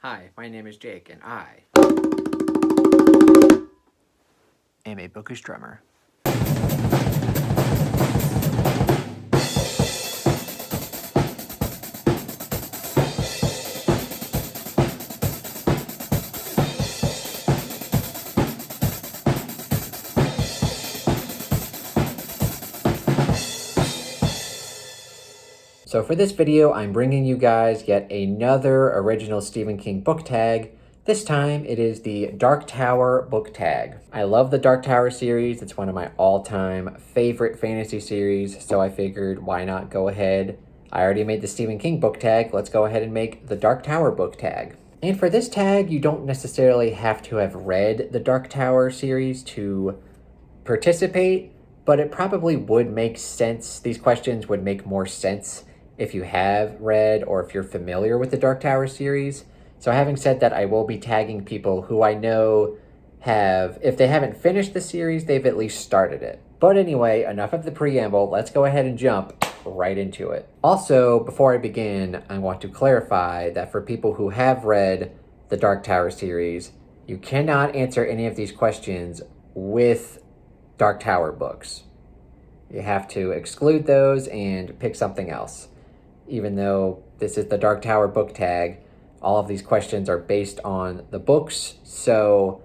Hi, my name is Jake, and I am a bookish drummer. So for this video, I'm bringing you guys yet another original Stephen King book tag. This time it is the Dark Tower book tag. I love the Dark Tower series. It's one of my all-time favorite fantasy series, so I figured why not go ahead. I already made the Stephen King book tag. Let's go ahead and make the Dark Tower book tag. And for this tag, you don't necessarily have to have read the Dark Tower series to participate, but it probably would make sense. These questions would make more sense if you have read or if you're familiar with the Dark Tower series. So having said that, I will be tagging people who I know have, if they haven't finished the series, they've at least started it. But anyway, enough of the preamble. Let's go ahead and jump right into it. Also, before I begin, I want to clarify that for people who have read the Dark Tower series, you cannot answer any of these questions with Dark Tower books. You have to exclude those and pick something else. Even though this is the Dark Tower book tag, all of these questions are based on the books, so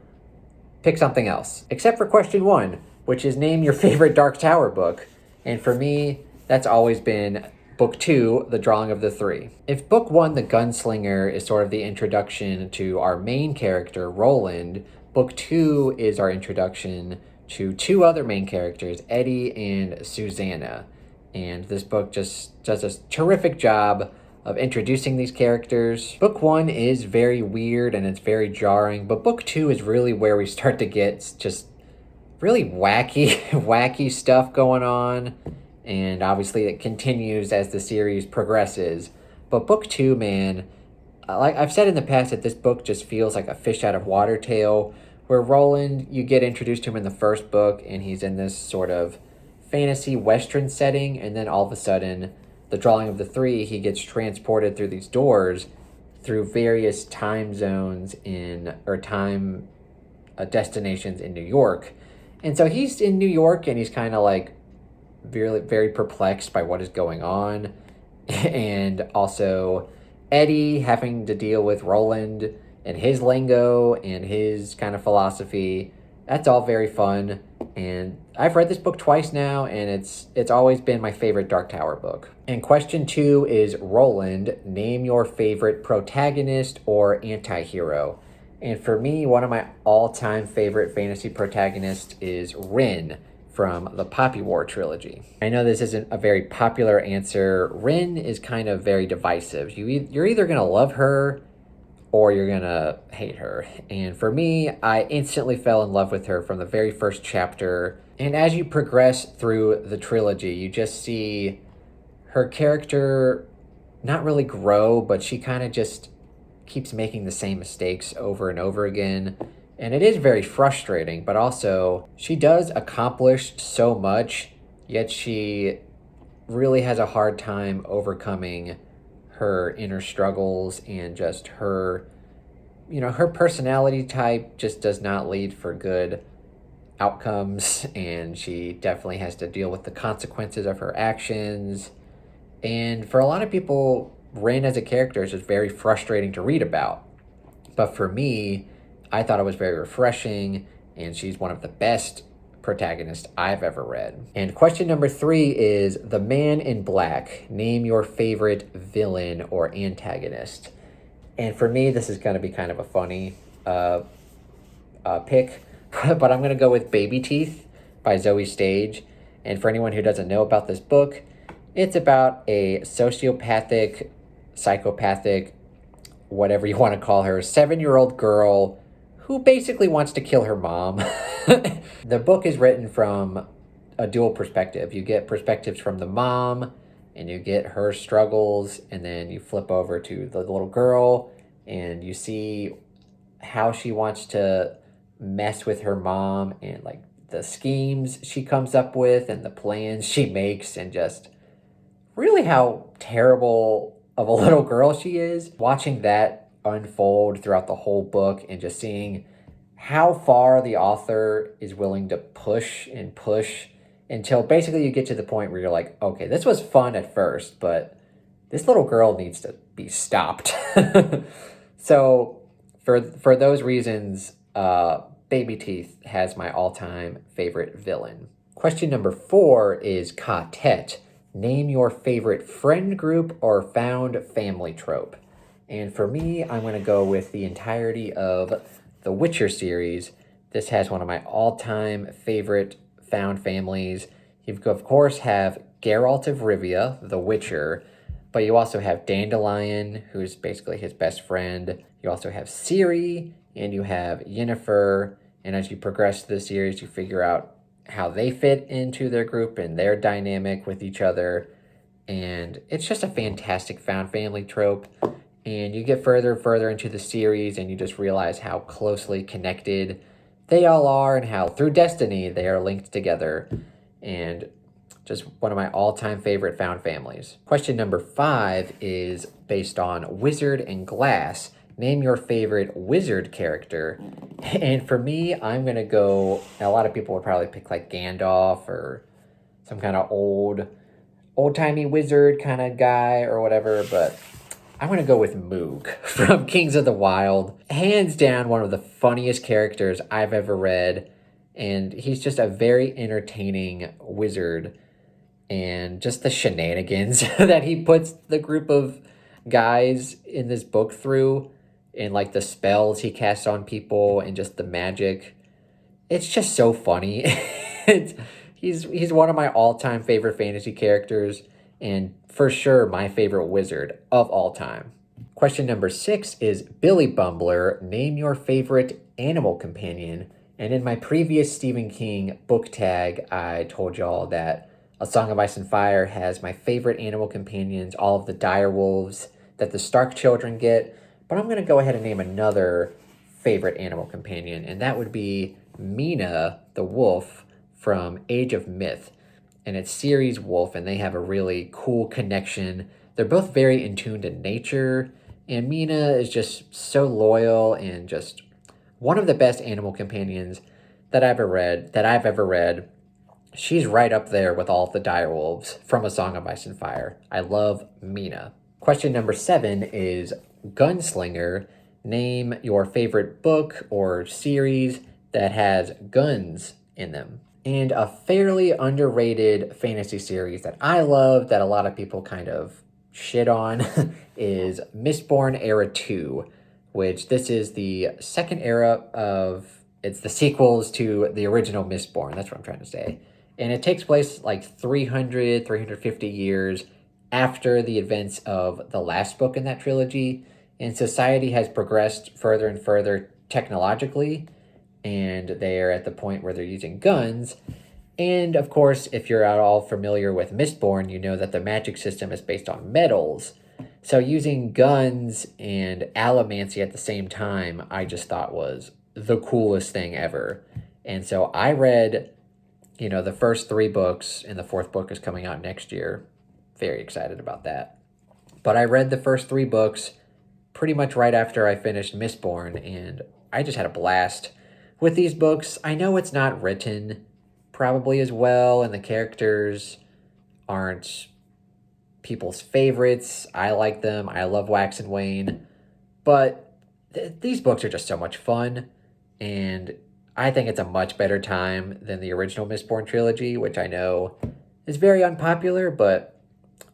pick something else. Except for question 1, which is name your favorite Dark Tower book. And for me, that's always been book 2, The Drawing of the Three. If book 1, The Gunslinger, is sort of the introduction to our main character, Roland, book 2 is our introduction to 2 other main characters, Eddie and Susannah. And this book just does a terrific job of introducing these characters. Book 1 is very weird and it's very jarring, but book 2 is really where we start to get just really wacky stuff going on. And obviously it continues as the series progresses. But book 2, man, like I've said in the past, that this book just feels like a fish out of water tale, where Roland, you get introduced to him in the first book, and he's in this sort of fantasy western setting, and then all of a sudden, the Drawing of the Three, he gets transported through these doors through various time zones time destinations in New York. And so he's in New York, and he's kind of like very, very perplexed by what is going on. And also Eddie having to deal with Roland and his lingo and his kind of philosophy. That's all very fun. And I've read this book twice now, and it's always been my favorite Dark Tower book. And question 2 is Roland, name your favorite protagonist or antihero. And for me, one of my all-time favorite fantasy protagonists is Rin from the Poppy War trilogy. I know this isn't a very popular answer. Rin is kind of very divisive. You're either going to love her or you're gonna hate her. And for me, I instantly fell in love with her from the very first chapter. And as you progress through the trilogy, you just see her character not really grow, but she kind of just keeps making the same mistakes over and over again. And it is very frustrating, but also she does accomplish so much, yet she really has a hard time overcoming her inner struggles, and just her personality type just does not lead for good outcomes, and she definitely has to deal with the consequences of her actions. And for a lot of people, Rin as a character is just very frustrating to read about. But for me, I thought it was very refreshing, and she's one of the best protagonist I've ever read. And question number 3 is The Man in Black. Name your favorite villain or antagonist. And for me, this is going to be kind of a funny pick, but I'm going to go with Baby Teeth by Zoe Stage. And for anyone who doesn't know about this book, it's about a sociopathic, psychopathic, whatever you want to call her, 7-year-old girl who basically wants to kill her mom. The book is written from a dual perspective. You get perspectives from the mom, and you get her struggles, and then you flip over to the little girl, and you see how she wants to mess with her mom, and like the schemes she comes up with, and the plans she makes, and just really how terrible of a little girl she is. Watching that unfold throughout the whole book, and just seeing how far the author is willing to push and push until basically you get to the point where you're like, okay, this was fun at first, but this little girl needs to be stopped. So for those reasons, Baby Teeth has my all-time favorite villain. Question number 4 is Ka-tet. Name your favorite friend group or found family trope. And for me, I'm going to go with the entirety of the Witcher series. This has one of my all-time favorite found families. You, of course, have Geralt of Rivia, the Witcher, but you also have Dandelion, who's basically his best friend. You also have Ciri, and you have Yennefer. And as you progress through the series, you figure out how they fit into their group and their dynamic with each other. And it's just a fantastic found family trope. And you get further and further into the series, and you just realize how closely connected they all are and how through destiny they are linked together. And just one of my all-time favorite found families. Question number 5 is based on Wizard and Glass. Name your favorite wizard character. And for me, I'm going to go, a lot of people would probably pick like Gandalf or some kind of old-timey wizard kind of guy or whatever, but I'm going to go with Moog from Kings of the Wild. Hands down, one of the funniest characters I've ever read, and he's just a very entertaining wizard, and just the shenanigans that he puts the group of guys in this book through, and like the spells he casts on people and just the magic. It's just so funny. He's one of my all-time favorite fantasy characters, and for sure my favorite wizard of all time. Question number 6 is Billy Bumbler. Name your favorite animal companion. And in my previous Stephen King book tag, I told y'all that A Song of Ice and Fire has my favorite animal companions, all of the direwolves that the Stark children get. But I'm going to go ahead and name another favorite animal companion, and that would be Mina, the wolf from Age of Myth. And it's Ciri's wolf, and they have a really cool connection. They're both very in tune to nature, and Mina is just so loyal and just one of the best animal companions that I've ever read. She's right up there with all of the direwolves from A Song of Ice and Fire. I love Mina. Question number 7 is Gunslinger. Name your favorite book or series that has guns in them. And a fairly underrated fantasy series that I love that a lot of people kind of shit on is Mistborn Era 2, which this is the second era of, it's the sequels to the original Mistborn. That's what I'm trying to say. And it takes place like 350 years after the events of the last book in that trilogy. And society has progressed further and further technologically, and they're at the point where they're using guns. And of course, if you're at all familiar with Mistborn, you know that the magic system is based on metals. So using guns and allomancy at the same time, I just thought was the coolest thing ever. And so I read, the first 3 books, and the 4th book is coming out next year. Very excited about that. But I read the first 3 books pretty much right after I finished Mistborn, and I just had a blast with these books. I know it's not written probably as well, and the characters aren't people's favorites. I like them. I love Wax and Wayne. But these books are just so much fun, and I think it's a much better time than the original Mistborn trilogy, which I know is very unpopular, but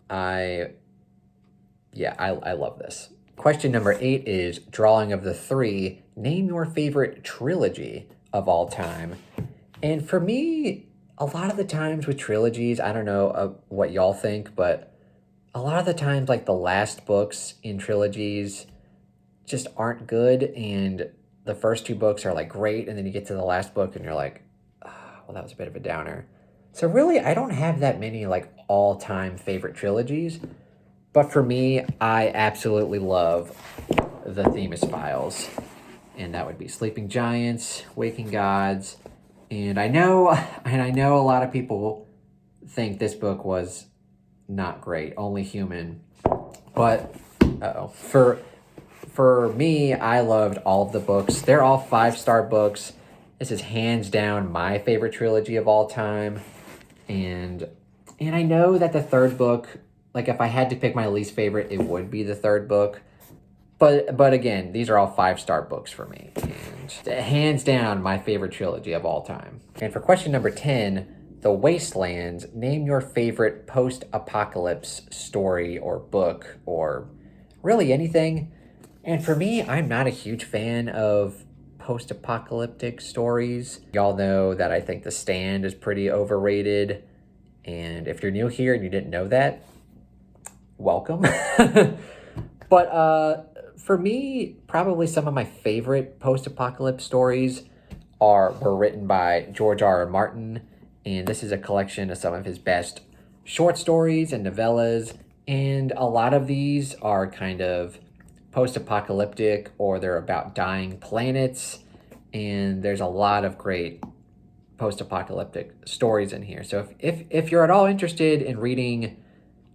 I love this. Question number 8 is Drawing of the Three. Name your favorite trilogy of all time. And for me, a lot of the times with trilogies, I don't know what y'all think, but a lot of the times, like the last books in trilogies just aren't good, and the first 2 books are like great, and then you get to the last book and you're like, well, that was a bit of a downer. So really, I don't have that many like all-time favorite trilogies. But for me, I absolutely love the Themis Files. And that would be Sleeping Giants, Waking Gods. And I know a lot of people think this book was not great, Only Human. But, for For me, I loved all of the books. They're all 5-star books. This is hands down my favorite trilogy of all time. And I know that the third book, like if I had to pick my least favorite, it would be the third book. But again, these are all 5-star books for me. And hands down, my favorite trilogy of all time. And for question number 10, The Wastelands, name your favorite post-apocalypse story or book or really anything. And for me, I'm not a huge fan of post-apocalyptic stories. Y'all know that I think The Stand is pretty overrated. And if you're new here and you didn't know that, welcome. But for me, probably some of my favorite post-apocalypse stories were written by George R.R. Martin, and this is a collection of some of his best short stories and novellas, and a lot of these are kind of post-apocalyptic, or they're about dying planets, and there's a lot of great post-apocalyptic stories in here. So if you're at all interested in reading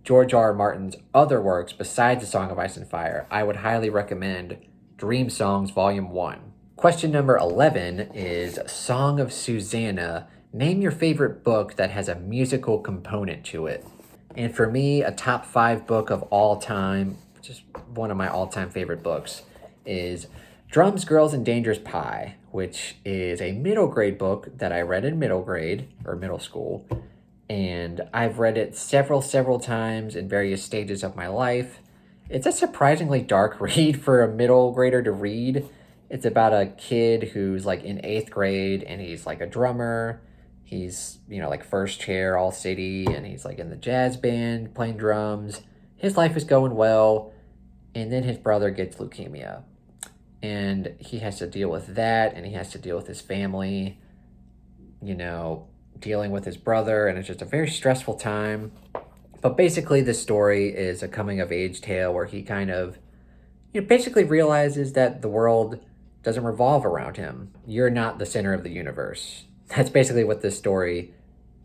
George R. R. Martin's other works besides The Song of Ice and Fire, I would highly recommend Dream Songs Volume 1. Question number 11 is Song of Susannah. Name your favorite book that has a musical component to it. And for me, a top 5 book of all time, just one of my all-time favorite books, is Drums, Girls, and Dangerous Pie, which is a middle grade book that I read in middle school. And I've read it several times in various stages of my life. It's a surprisingly dark read for a middle grader to read. It's about a kid who's like in 8th grade and he's like a drummer. He's, like first chair all city, and he's like in the jazz band playing drums. His life is going well, and then his brother gets leukemia. And he has to deal with that, and he has to deal with his family, dealing with his brother, and it's just a very stressful time. But basically, this story is a coming-of-age tale where he kind of, basically realizes that the world doesn't revolve around him. You're not the center of the universe. That's basically what this story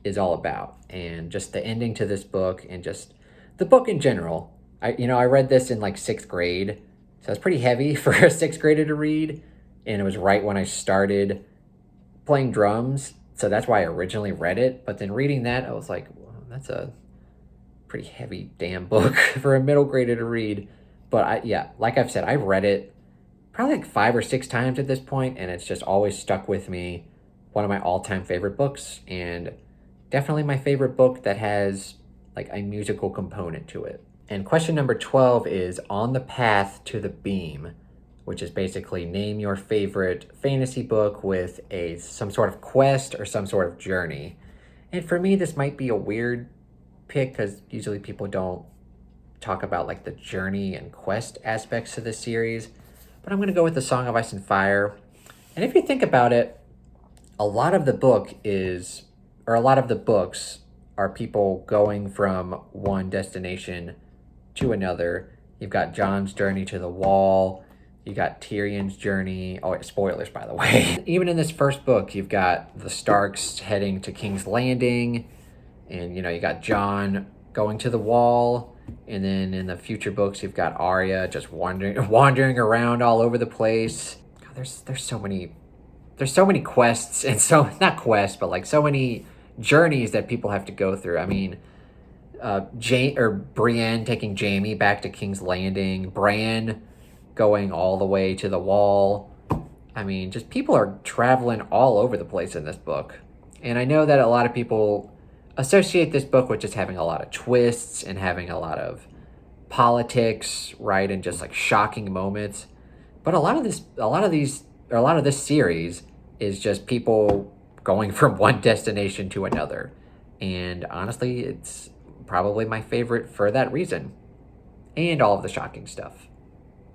is all about. And just the ending to this book, and just the book in general. I read this in like 6th grade, so it's pretty heavy for a 6th grader to read. And it was right when I started playing drums. So that's why I originally read it. But then reading that, I was like, well, that's a pretty heavy damn book for a middle grader to read. But like I've said, I've read it probably like 5 or 6 times at this point, and it's just always stuck with me. One of my all-time favorite books, and definitely my favorite book that has like a musical component to it. And question number 12 is On the Path to the Beam, which is basically name your favorite fantasy book with some sort of quest or some sort of journey. And for me, this might be a weird pick because usually people don't talk about like the journey and quest aspects to this series, but I'm going to go with The Song of Ice and Fire. And if you think about it, a lot of the books are people going from one destination to another. You've got Jon's journey to the Wall. You got Tyrion's journey. Oh, spoilers, by the way. Even in this first book, you've got the Starks heading to King's Landing, and you got Jon going to the Wall. And then in the future books, you've got Arya just wandering around all over the place. God, there's so many quests, and not quests, but like so many journeys that people have to go through. I mean, Brienne taking Jaime back to King's Landing, Bran going all the way to the Wall. I mean, just people are traveling all over the place in this book. And I know that a lot of people associate this book with just having a lot of twists and having a lot of politics, right, and just like shocking moments. But a lot of this series is just people going from one destination to another. And honestly, it's probably my favorite for that reason. And all of the shocking stuff.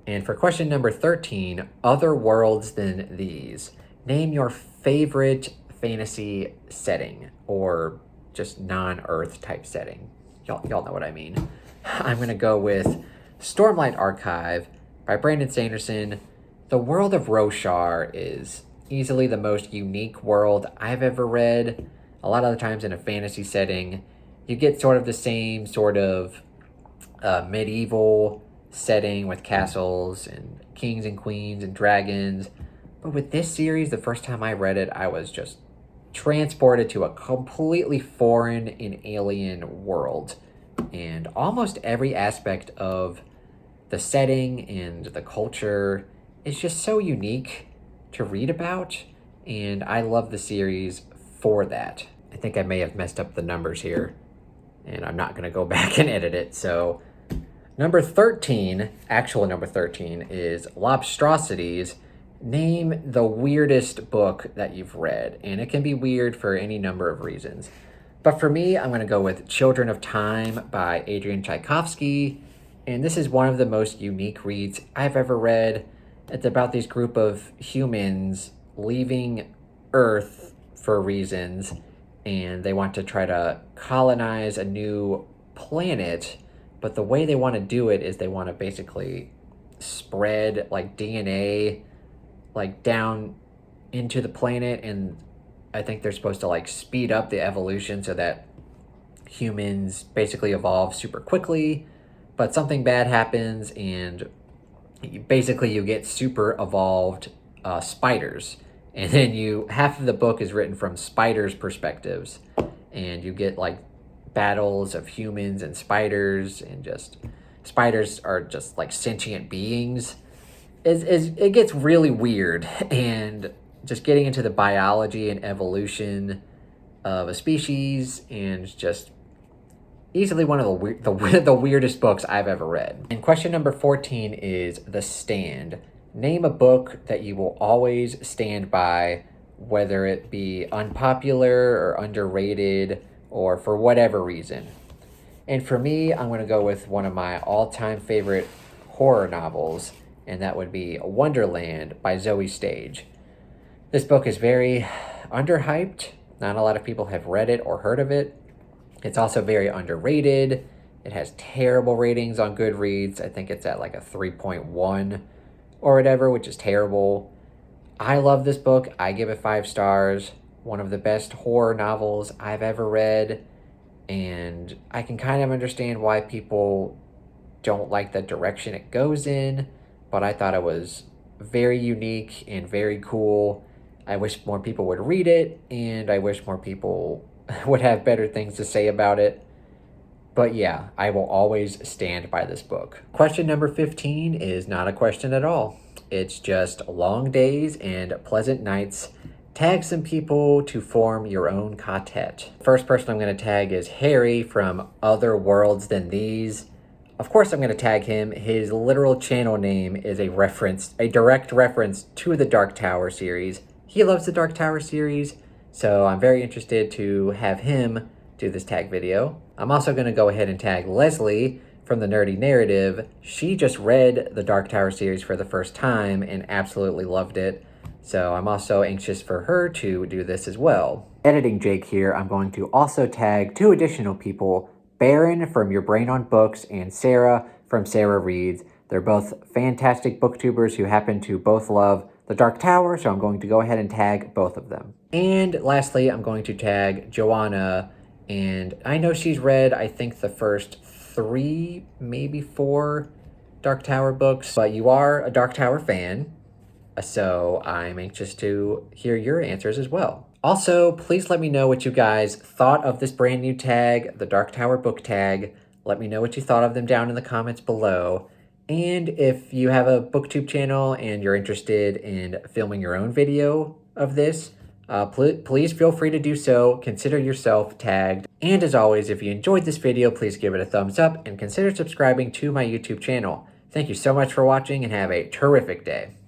And for question number 13, Other Worlds Than These. Name your favorite fantasy setting, or just non-Earth type setting. Y'all know what I mean. I'm going to go with Stormlight Archive by Brandon Sanderson. The world of Roshar is easily the most unique world I've ever read. A lot of the times in a fantasy setting, you get sort of the same sort of medieval setting with castles and kings and queens and dragons. But with this series, the first time I read it, I was just transported to a completely foreign and alien world. And almost every aspect of the setting and the culture is just so unique to read about. And I love the series for that. I think I may have messed up the numbers here, and I'm not going to go back and edit it. So number 13, actual number 13, is Lobstrosities. Name the weirdest book that you've read. And it can be weird for any number of reasons. But for me, I'm going to go with Children of Time by Adrian Tchaikovsky. And this is one of the most unique reads I've ever read. It's about this group of humans leaving Earth for reasons, and they want to try to colonize a new planet. But the way they want to do it is they want to basically spread like DNA like down into the planet, and I think they're supposed to like speed up the evolution so that humans basically evolve super quickly. But something bad happens, and basically you get super evolved spiders. And then half of the book is written from spiders' perspectives, and you get like battles of humans and spiders, and just spiders are just like sentient beings. It gets really weird, and just getting into the biology and evolution of a species, and just easily one of the weirdest books I've ever read. And question number 14 is The Stand. Name a book that you will always stand by, whether it be unpopular or underrated or for whatever reason. And for me, I'm going to go with one of my all-time favorite horror novels, and that would be Wonderland by Zoe Stage. This book is very underhyped. Not a lot of people have read it or heard of it. It's also very underrated. It has terrible ratings on Goodreads. I think it's at like a 3.1 or whatever, which is terrible. I love this book. I give it 5 stars. One of the best horror novels I've ever read. And I can kind of understand why people don't like the direction it goes in, but I thought it was very unique and very cool. I wish more people would read it, and I wish more people would have better things to say about it. But yeah, I will always stand by this book. Question number 15 is not a question at all. It's just long days and pleasant nights. Tag some people to form your own Ka-tet. First person I'm going to tag is Harry from Other Worlds Than These. Of course I'm going to tag him. His literal channel name is a direct reference to the Dark Tower series. He loves the Dark Tower series, so I'm very interested to have him do this tag video. I'm also going to go ahead and tag Leslie from the Nerdy Narrative. She just read the Dark Tower series for the first time and absolutely loved it. So I'm also anxious for her to do this as well. Editing Jake here, I'm going to also tag 2 additional people, Baron from Your Brain on Books and Sarah from Sarah Reads. They're both fantastic booktubers who happen to both love the Dark Tower, so I'm going to go ahead and tag both of them. And lastly, I'm going to tag Joanna, and I know she's read, I think, the first 3, maybe 4 Dark Tower books, but you are a Dark Tower fan, so I'm anxious to hear your answers as well. Also, please let me know what you guys thought of this brand new tag, the Dark Tower book tag. Let me know what you thought of them down in the comments below. And if you have a booktube channel and you're interested in filming your own video of this, please feel free to do so. Consider yourself tagged. And as always, if you enjoyed this video, please give it a thumbs up and consider subscribing to my YouTube channel. Thank you so much for watching, and have a terrific day.